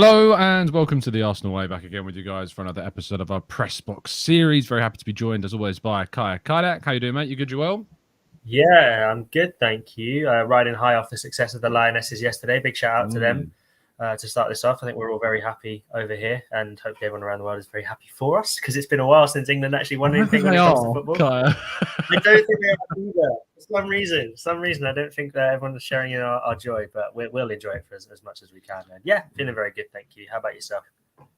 Hello and welcome to the Arsenal Way. Back again with you guys for another episode of our Pressbox series. Very happy to be joined as always by Kaya Kaynak. How you doing, mate? You good? You well? Yeah, I'm good, thank you. Riding high off the success of the Lionesses yesterday. Big shout out to them to start this off. I think we're all very happy over here, and hopefully everyone around the world is very happy for us because it's been a while since England actually won anything when it comes to football. Kaya. I don't think they are either. For some reason, I don't think that everyone's sharing in our joy, but we'll enjoy it for as much as we can. And yeah, feeling very good, thank you. How about yourself?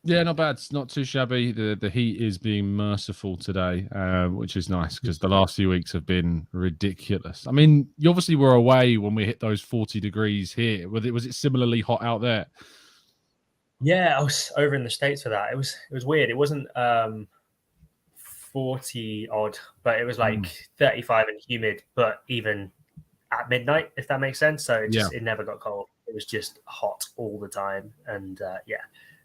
Yeah, not bad. It's not too shabby. The heat is being merciful today, which is nice because the last few weeks have been ridiculous. I mean, you obviously were away when we hit those 40 degrees here. Was it similarly hot out there? Yeah, I was over in the States for that. It was weird. It wasn't 40 odd, but it was like 35 and humid, but even at midnight, if that makes sense. So it never got cold. It was just hot all the time. And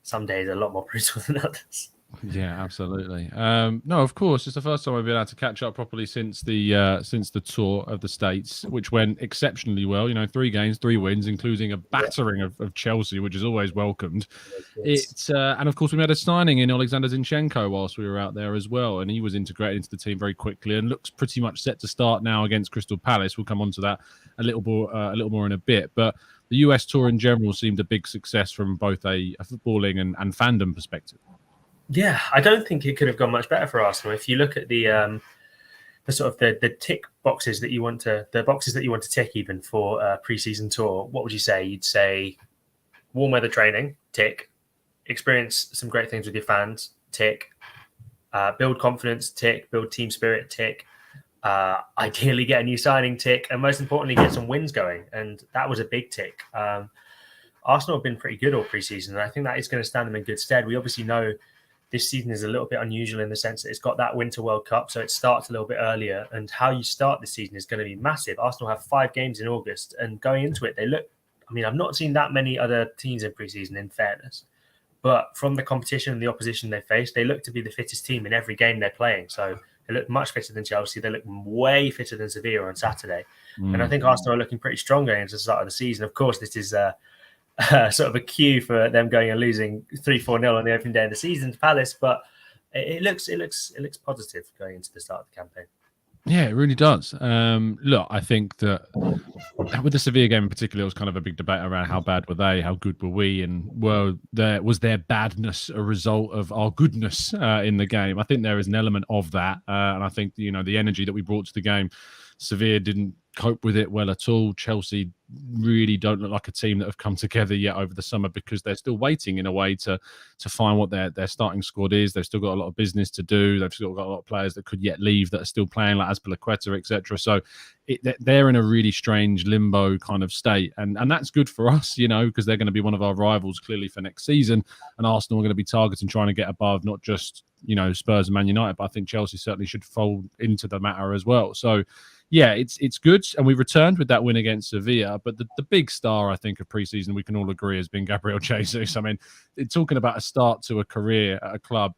some days are a lot more brutal than others. Yeah, absolutely. No, of course, it's the first time I've been able to catch up properly since the tour of the States, which went exceptionally well. 3 games, 3 wins, including a battering of Chelsea, which is always welcomed. And of course we made a signing in Alexander Zinchenko whilst we were out there as well, and he was integrated into the team very quickly and looks pretty much set to start now against Crystal Palace. We'll come on to that a little more in a bit, but the US tour in general seemed a big success from both a footballing and fandom perspective. Yeah, I don't think it could have gone much better for Arsenal. If you look at the sort of the tick boxes that you want to tick even for a pre-season tour, what would you say? You'd say warm weather training, tick. Experience some great things with your fans, tick. Build confidence, tick. Build team spirit, tick. Ideally get a new signing, tick. And most importantly, get some wins going. And that was a big tick. Arsenal have been pretty good all pre-season, and I think that is going to stand them in good stead. We obviously know this season is a little bit unusual in the sense that it's got that Winter World Cup, so it starts a little bit earlier. And how you start this season is going to be massive. Arsenal have 5 games in August, and going into it, they look. I mean, I've not seen that many other teams in pre-season, in fairness, but from the competition and the opposition they face, they look to be the fittest team in every game they're playing. So they look much fitter than Chelsea. They look way fitter than Sevilla on Saturday, and I think Arsenal are looking pretty strong going into the start of the season. Of course, this is sort of a cue for them going and losing 3-4-0 on the opening day of the season to Palace, but it looks positive going into the start of the campaign. Yeah, it really does. Look, I think that with the Sevilla game in particular, it was kind of a big debate around how bad were they, how good were we, and was their badness a result of our goodness in the game? I think there is an element of that, and I think the energy that we brought to the game, Sevilla didn't cope with it well at all. Chelsea really don't look like a team that have come together yet over the summer because they're still waiting in a way to find what their starting squad is. They've still got a lot of business to do. They've still got a lot of players that could yet leave that are still playing, like Azpilicueta, etc. So they're in a really strange limbo kind of state, and that's good for us, because they're going to be one of our rivals clearly for next season, and Arsenal are going to be targeting trying to get above not just Spurs and Man United, but I think Chelsea certainly should fold into the matter as well. So yeah, it's good, and we returned with that win against Sevilla. But the big star, I think, of preseason, we can all agree, has been Gabriel Jesus. I mean, talking about a start to a career at a club,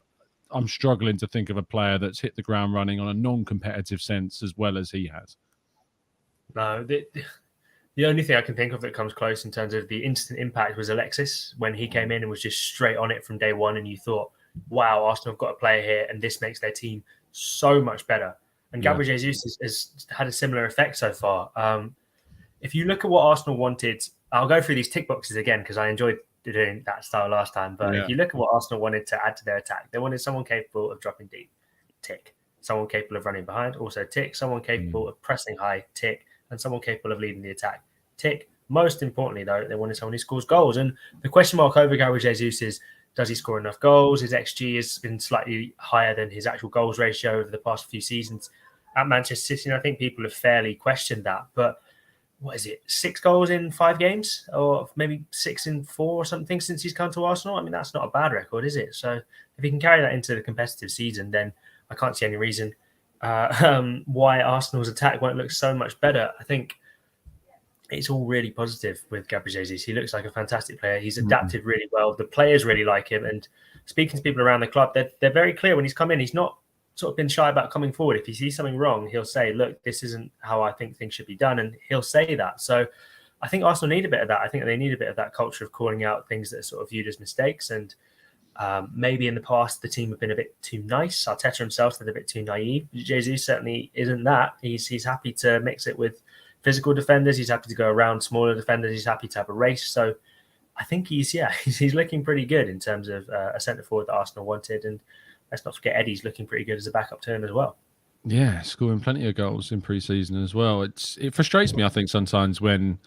I'm struggling to think of a player that's hit the ground running on a non-competitive sense as well as he has. No, the only thing I can think of that comes close in terms of the instant impact was Alexis when he came in and was just straight on it from day one, and you thought, wow, Arsenal have got a player here, and this makes their team so much better. And Gabriel Jesus has had a similar effect so far. If you look at what Arsenal wanted, I'll go through these tick boxes again because I enjoyed doing that style last time. But if you look at what Arsenal wanted to add to their attack, they wanted someone capable of dropping deep, tick. Someone capable of running behind, also tick. Someone capable of pressing high, tick. And someone capable of leading the attack, tick. Most importantly, though, they wanted someone who scores goals. And the question mark over Gabriel Jesus is, does he score enough goals? His XG has been slightly higher than his actual goals ratio over the past few seasons at Manchester City. And I think people have fairly questioned that. But what is it, 6 goals in 5 games? Or maybe 6 in 4 or something since he's come to Arsenal? I mean, that's not a bad record, is it? So if he can carry that into the competitive season, then I can't see any reason why Arsenal's attack won't look so much better. I think it's all really positive with Gabriel Jesus. He looks like a fantastic player. He's adapted really well. The players really like him. And speaking to people around the club, they're very clear when he's come in. He's not sort of been shy about coming forward. If he sees something wrong, he'll say, look, this isn't how I think things should be done. And he'll say that. So I think Arsenal need a bit of that. I think they need a bit of that culture of calling out things that are sort of viewed as mistakes. And maybe in the past, the team have been a bit too nice. Arteta himself is a bit too naive. Jesus certainly isn't that. He's happy to mix it with physical defenders. He's happy to go around smaller defenders. He's happy to have a race. So I think he's looking pretty good in terms of a centre forward that Arsenal wanted. And let's not forget Eddie's looking pretty good as a backup to him as well. Yeah, scoring plenty of goals in pre-season as well. It frustrates me, I think, sometimes when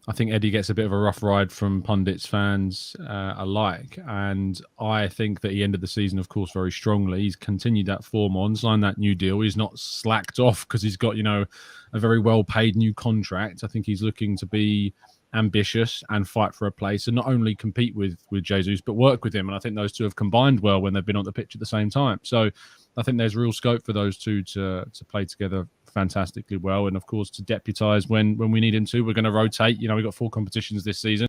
I think Eddie gets a bit of a rough ride from pundits, fans alike. And I think that he ended the season, of course, very strongly. He's continued that form on, signed that new deal. He's not slacked off because he's got, a very well-paid new contract. I think he's looking to be ambitious and fight for a place and not only compete with Jesus, but work with him. And I think those two have combined well when they've been on the pitch at the same time. So I think there's real scope for those two to play together fantastically well, and of course to deputise when we need him to. We're going to rotate. We've got 4 competitions this season,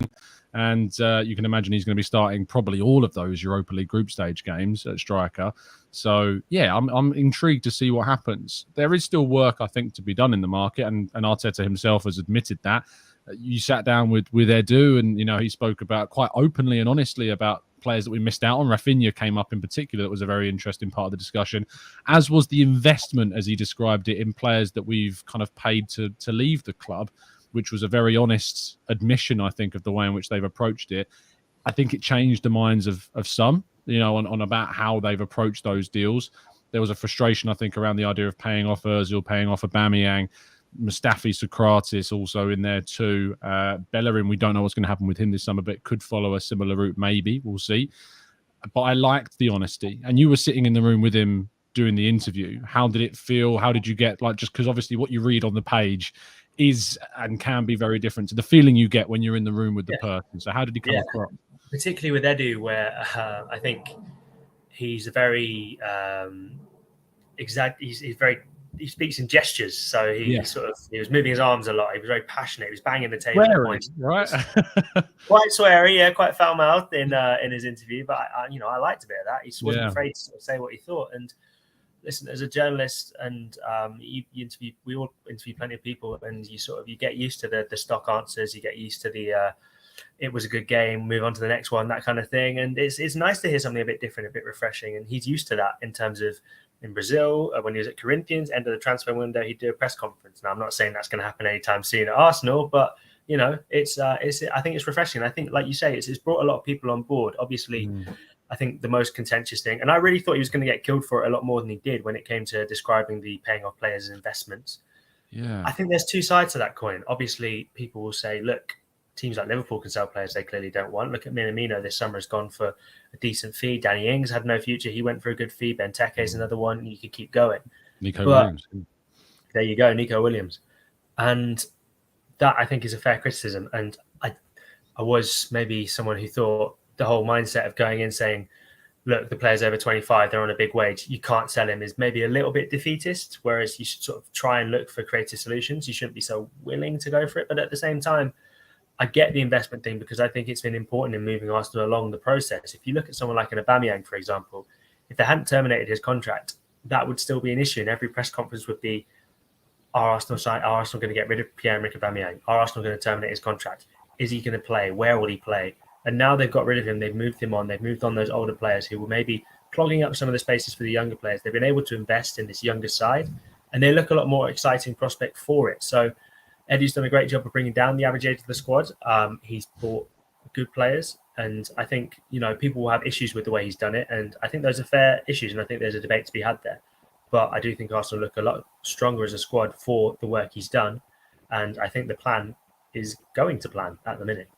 and you can imagine he's going to be starting probably all of those Europa League group stage games at striker. So yeah, I'm intrigued to see what happens. There is still work, I think, to be done in the market, and Arteta himself has admitted that. You sat down with Edu, and he spoke about quite openly and honestly about players that we missed out on. Rafinha came up in particular. That was a very interesting part of the discussion, as was the investment, as he described it, in players that we've kind of paid to leave the club, which was a very honest admission, I think, of the way in which they've approached it. I think it changed the minds of some, on about how they've approached those deals. There was a frustration, I think, around the idea of paying off Ozil, paying off Aubameyang, Mustafi, Socrates also in there too. Bellerin, we don't know what's going to happen with him this summer, but could follow a similar route. Maybe we'll see. But I liked the honesty, and you were sitting in the room with him doing the interview. How did it feel? How did you get, just because obviously what you read on the page is and can be very different to the feeling you get when you're in the room with the person. So how did he come across? Particularly with Edu, where I think he's a very exact. He's very. He speaks in gestures, so he was moving his arms a lot. He was very passionate. He was banging the table, right? Quite sweary, quite foul mouthed in his interview. But I liked a bit of that. He wasn't afraid to sort of say what he thought. And listen, as a journalist, and we all interview plenty of people, and you get used to the stock answers. You get used to the it was a good game, move on to the next one, that kind of thing. And it's nice to hear something a bit different, a bit refreshing. And he's used to that in terms of. In Brazil, when he was at Corinthians, end of the transfer window, he'd do a press conference. Now, I'm not saying that's going to happen anytime soon at Arsenal, but it's I think it's refreshing. I think, like you say, it's brought a lot of people on board. Obviously, I think the most contentious thing, and I really thought he was going to get killed for it a lot more than he did when it came to describing the paying off players' investments. Yeah, I think there's two sides to that coin. Obviously, people will say, look, teams like Liverpool can sell players they clearly don't want. Look at Minamino this summer has gone for a decent fee. Danny Ings had no future. He went for a good fee. Benteke is another one. You could keep going. Williams. There you go, Nico Williams. And that, I think, is a fair criticism. And I was maybe someone who thought the whole mindset of going in saying, look, the player's over 25, they're on a big wage, you can't sell him, is maybe a little bit defeatist, whereas you should sort of try and look for creative solutions. You shouldn't be so willing to go for it. But at the same time, I get the investment thing because I think it's been important in moving Arsenal along the process. If you look at someone like an Aubameyang, for example, if they hadn't terminated his contract, that would still be an issue. And every press conference would be, are Arsenal going to get rid of Pierre-Emerick Aubameyang? Are Arsenal going to terminate his contract? Is he going to play? Where will he play? And now they've got rid of him. They've moved him on. They've moved on those older players who were maybe clogging up some of the spaces for the younger players. They've been able to invest in this younger side, and they look a lot more exciting prospect for it. So Eddie's done a great job of bringing down the average age of the squad. He's bought good players, and I think people will have issues with the way he's done it, and I think those are fair issues, and I think there's a debate to be had there. But I do think Arsenal look a lot stronger as a squad for the work he's done, and I think the plan is going to plan at the minute.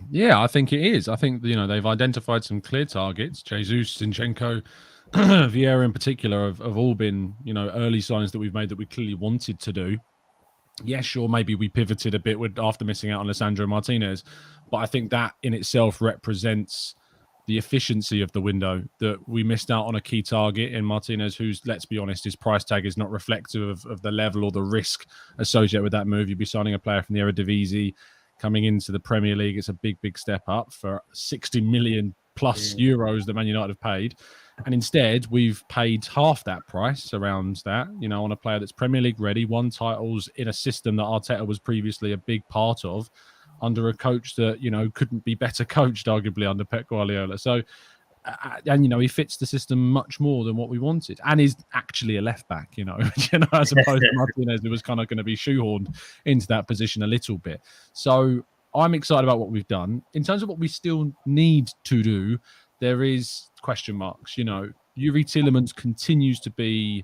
Yeah, I think it is. I think they've identified some clear targets. Jesus, Zinchenko, Vieira in particular have all been early signs that we've made that we clearly wanted to do. Yeah, sure, maybe we pivoted a bit after missing out on Lisandro Martinez, but I think that in itself represents the efficiency of the window, that we missed out on a key target in Martinez, who's, let's be honest, his price tag is not reflective of the level or the risk associated with that move. You'd be signing a player from the Eredivisie coming into the Premier League. It's a big, big step up for 60 million plus euros that Man United have paid. And instead, we've paid half that price around that, on a player that's Premier League ready, won titles in a system that Arteta was previously a big part of, under a coach that, couldn't be better coached, arguably, under Pep Guardiola. So, and he fits the system much more than what we wanted, and is actually a left back, as opposed to Martinez, who was kind of going to be shoehorned into that position a little bit. So I'm excited about what we've done. In terms of what we still need to do, there is question marks. Youri Tielemans continues to be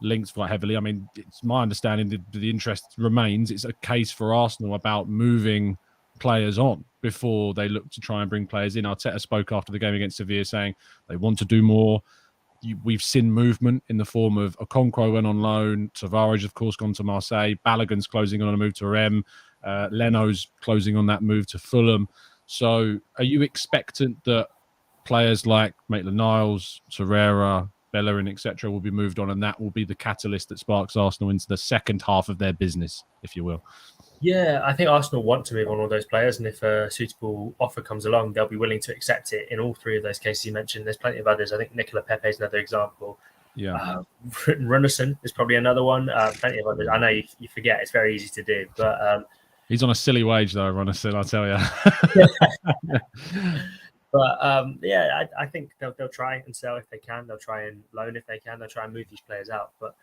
linked quite heavily. I mean, it's my understanding that the interest remains. It's a case for Arsenal about moving players on before they look to try and bring players in. Arteta spoke after the game against Sevilla saying they want to do more. We've seen movement in the form of Okonkwo went on loan, Tavares, of course, gone to Marseille, Balogun's closing on a move to Rennes, Leno's closing on that move to Fulham. So are you expectant that players like Maitland-Niles, Torreira, Bellerin, etc. will be moved on, and that will be the catalyst that sparks Arsenal into the second half of their business, if you will? Yeah, I think Arsenal want to move on all those players, and if a suitable offer comes along, they'll be willing to accept it in all three of those cases you mentioned. There's plenty of others. I think Nicola Pepe is another example. Yeah. Runnison is probably another one. Plenty of others. I know you forget. It's very easy to do, but he's on a silly wage though, Runnison, I'll tell you. But I think they'll try and sell if they can. They'll try and loan if they can. They'll try and move these players out. But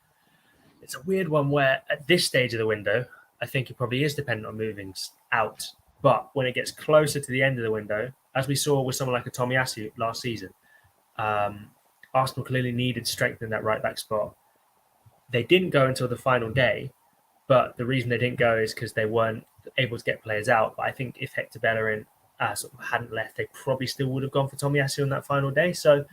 it's a weird one where at this stage of the window, I think it probably is dependent on moving out. But when it gets closer to the end of the window, as we saw with someone like a Tomiyasu last season, Arsenal clearly needed strength in that right back spot. They didn't go until the final day, but the reason they didn't go is because they weren't able to get players out. But I think if Hector Bellerin sort of hadn't left, they probably still would have gone for Tomiyasu on that final day. So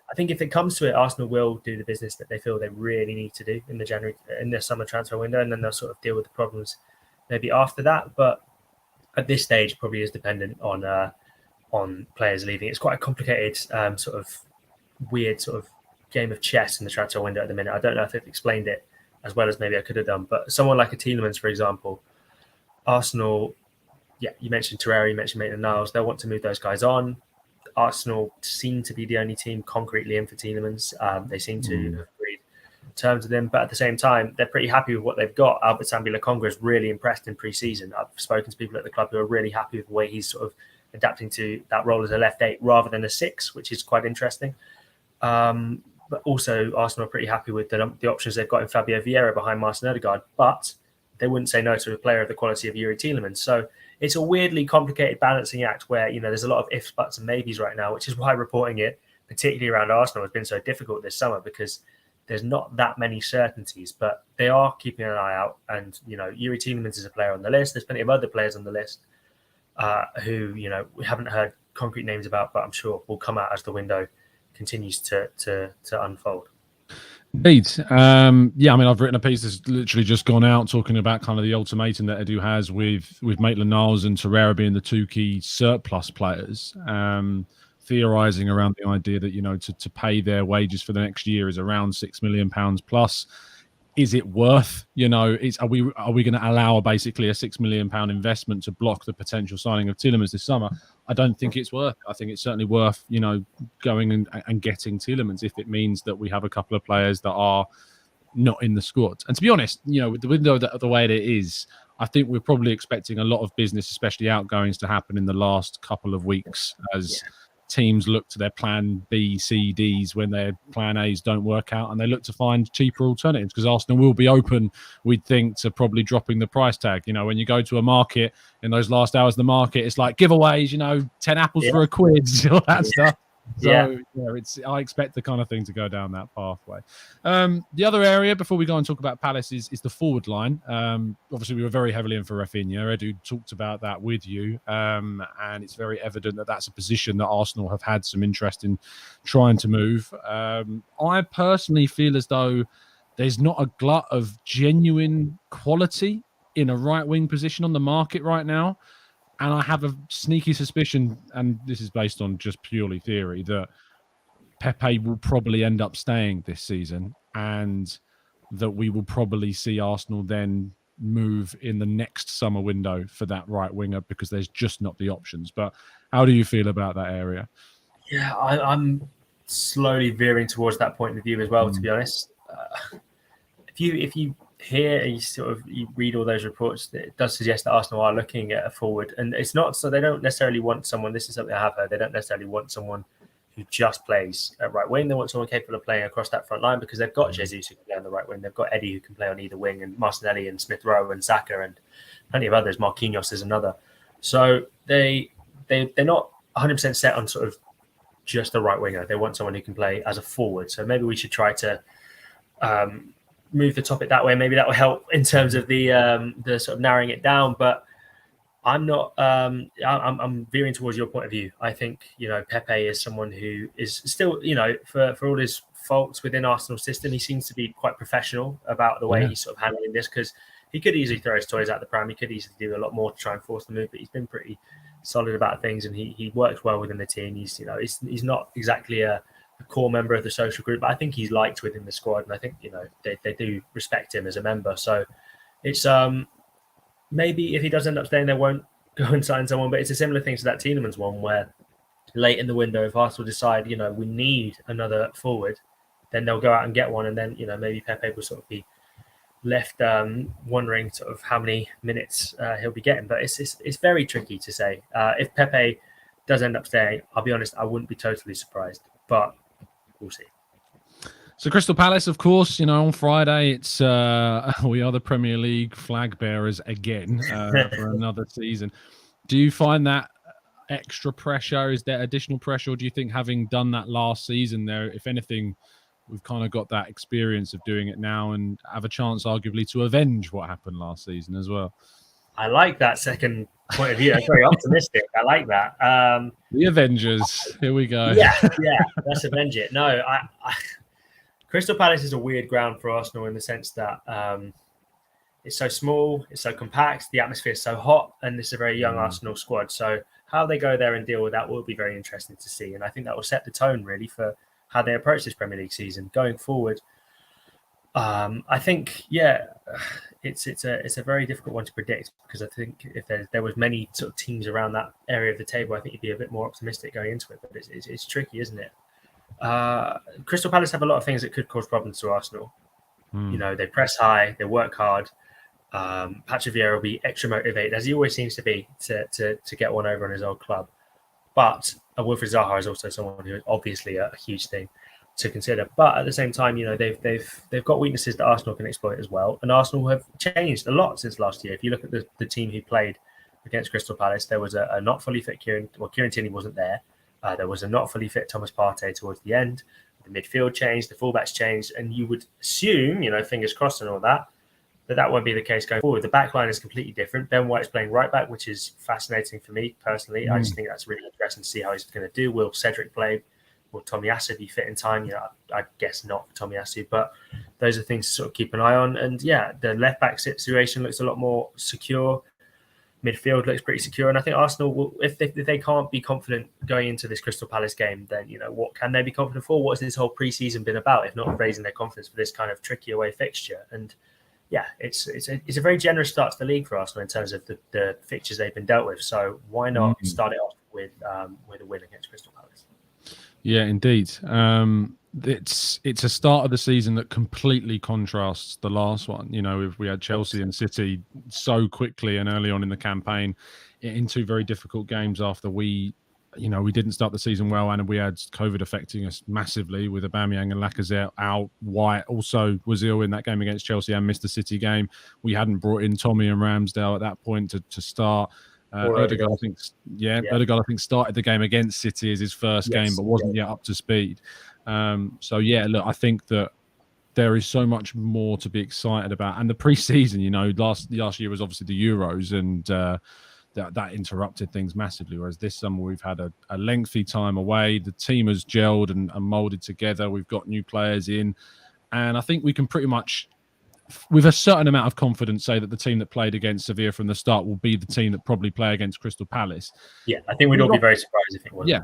I think if it comes to it, Arsenal will do the business that they feel they really need to do in the summer transfer window, and then they'll sort of deal with the problems maybe after that. But at this stage, probably is dependent on players leaving. It's quite a complicated sort of weird sort of game of chess in the transfer window at the minute. I don't know if they've explained it as well as maybe I could have done, but someone like a Tielemans, for example, Arsenal. Yeah, you mentioned Torreira, you mentioned Maitland-Niles. They'll want to move those guys on. Arsenal seem to be the only team concretely in for Tielemans. They seem to have agreed terms with him, but at the same time, they're pretty happy with what they've got. Albert Sambi-Lokonga is really impressed in pre-season. I've spoken to people at the club who are really happy with the way he's sort of adapting to that role as a left 8 rather than a 6, which is quite interesting. But also, Arsenal are pretty happy with the options they've got in Fabio Vieira behind Martin Odegaard, but they wouldn't say no to a player of the quality of Youri Tielemans. So it's a weirdly complicated balancing act where, there's a lot of ifs, buts and maybes right now, which is why reporting it, particularly around Arsenal, has been so difficult this summer because there's not that many certainties, but they are keeping an eye out. And, Youri Tielemans is a player on the list. There's plenty of other players on the list who, we haven't heard concrete names about, but I'm sure will come out as the window continues to unfold. Indeed. I mean, I've written a piece that's literally just gone out talking about kind of the ultimatum that Edu has with Maitland-Niles and Torreira being the two key surplus players, theorising around the idea that, to pay their wages for the next year is around £6 million plus. Is it worth, are we going to allow basically a £6 million investment to block the potential signing of Tielemans this summer? I don't think it's worth. I think it's certainly worth, going and getting Tielemans if it means that we have a couple of players that are not in the squad. And to be honest, with the window the way it is, I think we're probably expecting a lot of business, especially outgoings, to happen in the last couple of weeks as teams look to their plan B, C, Ds when their plan As don't work out, and they look to find cheaper alternatives because Arsenal will be open, we'd think, to probably dropping the price tag. When you go to a market in those last hours of the market, it's like giveaways, 10 apples for a quid, all that stuff. So I expect the kind of thing to go down that pathway. The other area before we go and talk about Palace is the forward line. Obviously, we were very heavily in for Rafinha. Edu talked about that with you, and it's very evident that that's a position that Arsenal have had some interest in trying to move. I personally feel as though there's not a glut of genuine quality in a right wing position on the market right now. And I have a sneaky suspicion, and this is based on just purely theory, that Pepe will probably end up staying this season and that we will probably see Arsenal then move in the next summer window for that right winger because there's just not the options. But how do you feel about that area? Yeah, I'm slowly veering towards that point of view as well. To be honest, if you hear and you read all those reports, it does suggest that Arsenal are looking at a forward, and it's not so they don't necessarily want someone. This is something I have heard. They don't necessarily want someone who just plays at right wing. They want someone capable of playing across that front line because they've got Jesus who can play on the right wing. They've got Eddie who can play on either wing, and Martinelli and Smith Rowe and Saka and plenty of others. Marquinhos is another. So they're not 100% set on sort of just a right winger. They want someone who can play as a forward. So maybe we should try to move the topic that way. Maybe that will help in terms of the sort of narrowing it down. But I'm not. I'm veering towards your point of view. I think Pepe is someone who is still for all his faults within Arsenal's system, he seems to be quite professional about the way he's sort of handling this, because he could easily throw his toys out the pram. He could easily do a lot more to try and force the move, but he's been pretty solid about things, and he works well within the team. He's he's not exactly a core member of the social group, but I think he's liked within the squad, and I think they do respect him as a member. So it's maybe if he does end up staying, they won't go and sign someone, but it's a similar thing to that Tielemans one, where late in the window, if Arsenal decide we need another forward, then they'll go out and get one, and then maybe Pepe will sort of be left wondering sort of how many minutes he'll be getting. But it's very tricky to say. If Pepe does end up staying, I'll be honest, I wouldn't be totally surprised, but we'll see. So Crystal Palace, of course, on Friday, it's we are the Premier League flag bearers again for another season. Do you find that extra pressure? Is there additional pressure, or do you think having done that last season there, if anything, we've kind of got that experience of doing it now and have a chance, arguably, to avenge what happened last season as well? I like that second point of view. That's very optimistic. I like that. The Avengers. Here we go. Yeah, let's avenge it. No, I Crystal Palace is a weird ground for Arsenal in the sense that it's so small, it's so compact, the atmosphere is so hot, and it's a very young Arsenal squad. So how they go there and deal with that will be very interesting to see. And I think that will set the tone really for how they approach this Premier League season going forward. I think, it's a very difficult one to predict, because I think if there was many sort of teams around that area of the table, I think you'd be a bit more optimistic going into it. But it's tricky, isn't it? Crystal Palace have a lot of things that could cause problems to Arsenal. They press high, they work hard. Patrick Vieira will be extra motivated, as he always seems to be, to get one over on his old club. But Wilfried Zaha is also someone who is obviously a huge thing to consider. But at the same time, they've got weaknesses that Arsenal can exploit as well. And Arsenal have changed a lot since last year. If you look at the team who played against Crystal Palace, there was a not fully fit Kieran Tierney wasn't there. There was a not fully fit Thomas Partey towards the end. The midfield changed, the fullbacks changed, and you would assume, fingers crossed and all that won't be the case going forward. The back line is completely different. Ben White's playing right back, which is fascinating for me personally. I just think that's really interesting to see how he's going to do. Will Cedric play? Will Tomiyasu be fit in time? I guess not for Tomiyasu, but those are things to sort of keep an eye on. And the left back situation looks a lot more secure. Midfield looks pretty secure, and I think Arsenal will, if they can't be confident going into this Crystal Palace game, then what can they be confident for? What has this whole pre-season been about, if not raising their confidence for this kind of tricky away fixture? And it's a very generous start to the league for Arsenal in terms of the fixtures they've been dealt with. So why not start it off with a win against Crystal Palace? Yeah, indeed. It's a start of the season that completely contrasts the last one. If we had Chelsea and City so quickly and early on in the campaign in two very difficult games after we didn't start the season well, and we had COVID affecting us massively with Aubameyang and Lacazette out. White also was ill in that game against Chelsea and missed the City game. We hadn't brought in Tommy and Ramsdale at that point to start. Odegaard, I think, started the game against City as his first game, but wasn't yet up to speed. Look, I think that there is so much more to be excited about. And the pre-season, last year was obviously the Euros, and that interrupted things massively. Whereas this summer we've had a lengthy time away. The team has gelled and molded together. We've got new players in, and I think we can pretty much, with a certain amount of confidence, say that the team that played against Sevilla from the start will be the team that probably play against Crystal Palace. Yeah, I think we'd all be very surprised if it wasn't.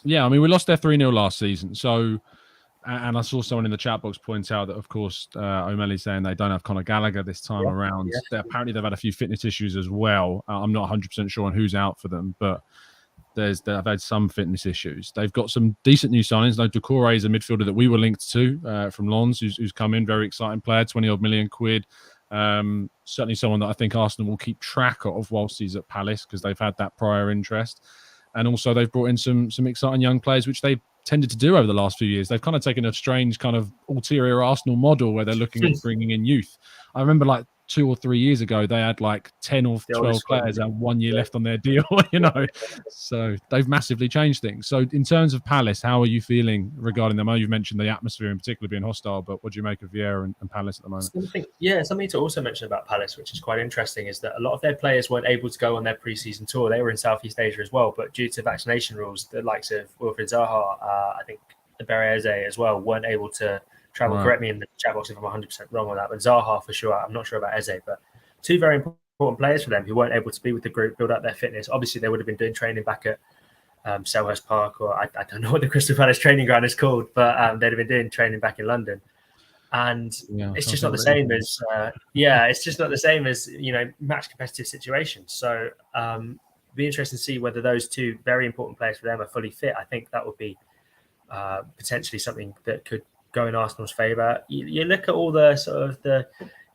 Yeah, I mean, we lost there 3-0 last season. So, and I saw someone in the chat box point out that, of course, O'Malley's saying they don't have Conor Gallagher this time around. Apparently, they've had a few fitness issues as well. I'm not 100% sure on who's out for them, but they've had some fitness issues. They've got some decent new signings. Like Doucouré is a midfielder that we were linked to from Lens, who's come in, very exciting player, 20-odd million quid. Certainly someone that I think Arsenal will keep track of whilst he's at Palace, because they've had that prior interest. And also they've brought in some exciting young players, which they've tended to do over the last few years. They've kind of taken a strange kind of ulterior Arsenal model where they're looking at bringing in youth. I remember like 2 or 3 years ago, they had like 10 or 12 players and 1 year left on their deal, So they've massively changed things. So in terms of Palace, how are you feeling regarding them? I know you've mentioned the atmosphere in particular being hostile, but what do you make of Vieira and Palace at the moment? Something to also mention about Palace, which is quite interesting, is that a lot of their players weren't able to go on their pre-season tour. They were in Southeast Asia as well, but due to vaccination rules, the likes of Wilfried Zaha, I think Eze as well, weren't able to travel. Right. Correct me in the chat box if I'm 100% wrong on that, but Zaha for sure. I'm not sure about Eze, but two very important players for them who weren't able to be with the group, build up their fitness. Obviously, they would have been doing training back at Selhurst Park, or I don't know what the Crystal Palace training ground is called, but they'd have been doing training back in London. And it's just not the same as it's just not the same as match competitive situations. So be interesting to see whether those two very important players for them are fully fit. I think that would be potentially something that could go in Arsenal's favour. You look at all the sort of the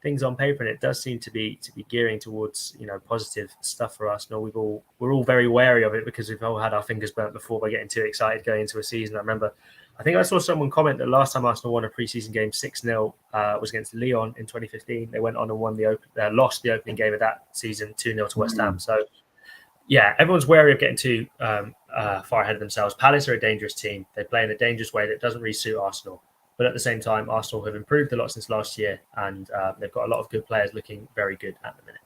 things on paper, and it does seem to be gearing towards positive stuff for Arsenal. We're all very wary of it because we've all had our fingers burnt before by getting too excited going into a season. I think I saw someone comment that last time Arsenal won a pre-season game 6-0 was against Lyon in 2015. They went on and lost the opening game of that season 2-0 to West Ham. So yeah, everyone's wary of getting too far ahead of themselves. Palace are a dangerous team. They play in a dangerous way that doesn't really suit Arsenal. But at the same time, Arsenal have improved a lot since last year, and they've got a lot of good players looking very good at the minute.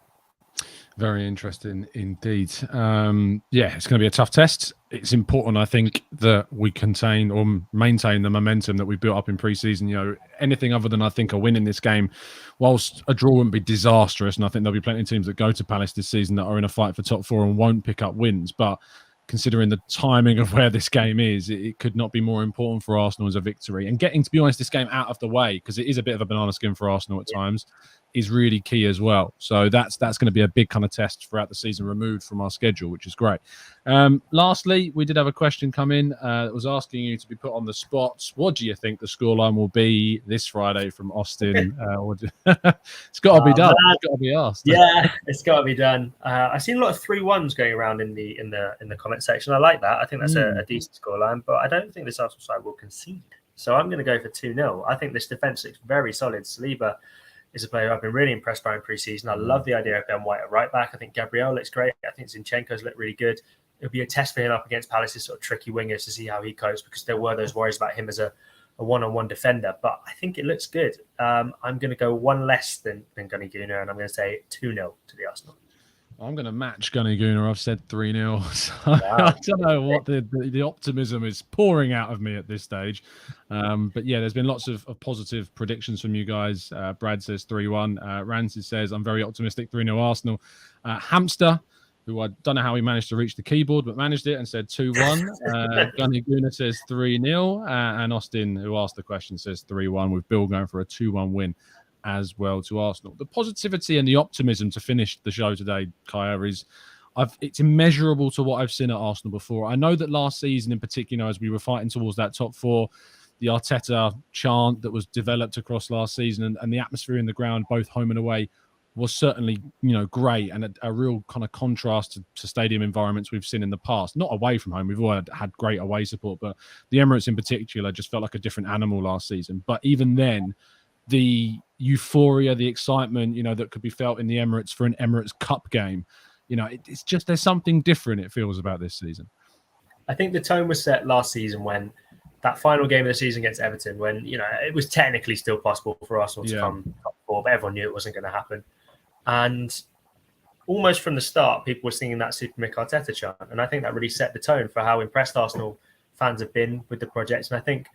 Very interesting indeed. It's going to be a tough test. It's important, I think, that we contain or maintain the momentum that we built up in pre-season. Anything other than, I think, a win in this game, whilst a draw wouldn't be disastrous, and I think there'll be plenty of teams that go to Palace this season that are in a fight for top four and won't pick up wins. But considering the timing of where this game is, it could not be more important for Arsenal as a victory. And getting, to be honest, this game out of the way, because it is a bit of a banana skin for Arsenal at times, is really key as well. So that's going to be a big kind of test throughout the season, removed from our schedule, which is great. Lastly, we did have a question come in that was asking you to be put on the spot. What do you think the scoreline will be this Friday from Austin? It's got to be done. It's got to be asked. Yeah, it's got to be done. I've seen a lot of 3-1s going around in the comment section. I like that. I think that's a decent scoreline, but I don't think this Arsenal side will concede. So I'm going to go for 2-0. I think this defense looks very solid. Saliba is a player I've been really impressed by in pre-season. I love the idea of Ben White at right back. I think Gabriel looks great. I think Zinchenko's looked really good. It'll be a test for him up against Palace's sort of tricky wingers to see how he copes, because there were those worries about him as a one-on-one defender. But I think it looks good. I'm going to go one less than Gunny Gunnar, and I'm going to say 2-0 to the Arsenal. I'm going to match Gunny Gunnar. I've said 3-0. So I don't know what the optimism is pouring out of me at this stage. But yeah, there's been lots of positive predictions from you guys. Brad says 3-1. Rancid says, I'm very optimistic, 3-0 Arsenal. Hamster, who I don't know how he managed to reach the keyboard, but managed it and said 2-1. Gunny Gunnar says 3-0. And Austin, who asked the question, says 3-1, with Bill going for a 2-1 win as well to Arsenal. The positivity and the optimism to finish the show today, Kaya, it's immeasurable to what I've seen at Arsenal before. I know that last season in particular, as we were fighting towards that top four, the Arteta chant that was developed across last season and the atmosphere in the ground, both home and away, was certainly great, and a real kind of contrast to stadium environments we've seen in the past. Not away from home, we've all had great away support, but the Emirates in particular just felt like a different animal last season. But even then, the euphoria, the excitement, that could be felt in the Emirates for an Emirates Cup game, it's just, there's something different, it feels, about this season. I think the tone was set last season when that final game of the season against Everton, when, it was technically still possible for Arsenal to come top four, but everyone knew it wasn't going to happen. And almost from the start, people were singing that Super Mick Arteta chant. And I think that really set the tone for how impressed Arsenal fans have been with the project. And I think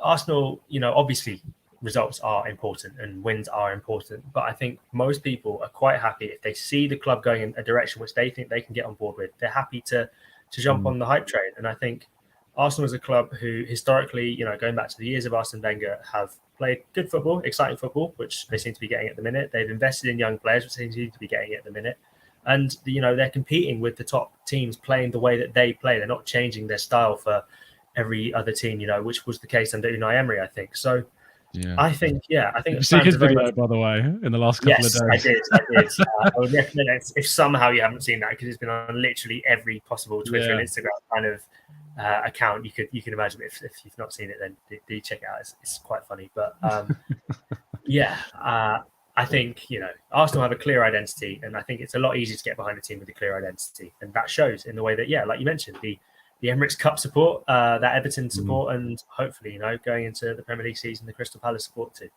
Arsenal, obviously, results are important and wins are important, but I think most people are quite happy if they see the club going in a direction which they think they can get on board with. They're happy to jump on the hype train. And I think Arsenal is a club who historically, going back to the years of Arsene Wenger, have played good football, exciting football, which they seem to be getting at the minute. They've invested in young players, which they seem to be getting at the minute. and they're competing with the top teams, playing the way that they play. They're not changing their style for every other team, which was the case under Unai Emery, I think. So I think you see his video, by the way, in the last couple of days. I did. I would recommend it if somehow you haven't seen that, because it's been on literally every possible Twitter and Instagram kind of account you can imagine. If you've not seen it, then do check it out. It's quite funny. But I think Arsenal have a clear identity, and I think it's a lot easier to get behind a team with a clear identity, and that shows in the way that like you mentioned, the Emirates Cup support, that Everton support, and hopefully going into the Premier League season, the Crystal Palace support too.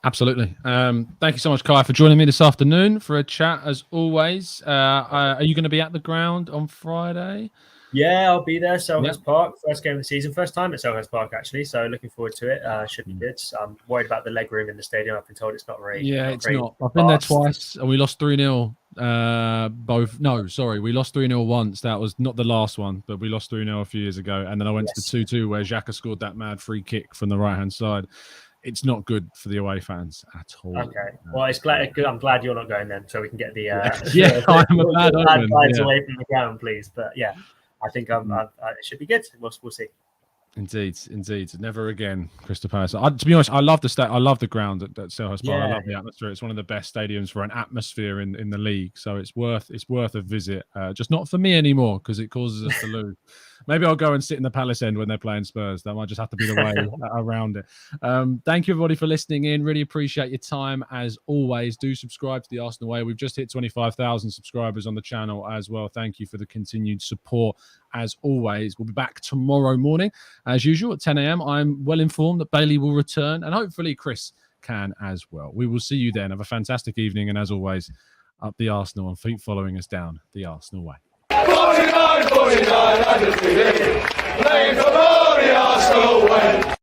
Absolutely. Thank you so much, Kaya, for joining me this afternoon for a chat as always. Are you going to be at the ground on Friday? Yeah, I'll be there. Selhurst Park, first game of the season, first time at Selhurst Park actually. So looking forward to it. Should be good. I'm worried about the leg room in the stadium. I've been told it's not very. It's not. I've been there twice, and we lost 3-0. We lost 3-0 once. That was not the last one, but we lost 3-0 a few years ago, and then I went to the 2-2 where Xhaka scored that mad free kick from the right hand side. It's not good for the away fans at all. Okay. Well, I'm glad you're not going then, so we can get the I'm a bad omen. Guys away from the ground, please. But I think it should be good. We'll see. Indeed. Never again, Crystal Palace. To be honest, I love the ground at Selhurst Park. I love the atmosphere. It's one of the best stadiums for an atmosphere in the league. So it's worth a visit. Just not for me anymore, because it causes us to lose. Maybe I'll go and sit in the Palace end when they're playing Spurs. That might just have to be the way around it. Thank you, everybody, for listening in. Really appreciate your time, as always. Do subscribe to the Arsenal Way. We've just hit 25,000 subscribers on the channel as well. Thank you for the continued support, as always. We'll be back tomorrow morning, as usual, at 10 a.m. I'm well informed that Bailey will return, and hopefully Chris can as well. We will see you then. Have a fantastic evening, and as always, up the Arsenal, and keep following us down the Arsenal Way. 49, 49, undefeated, playing for the Arsenal Way.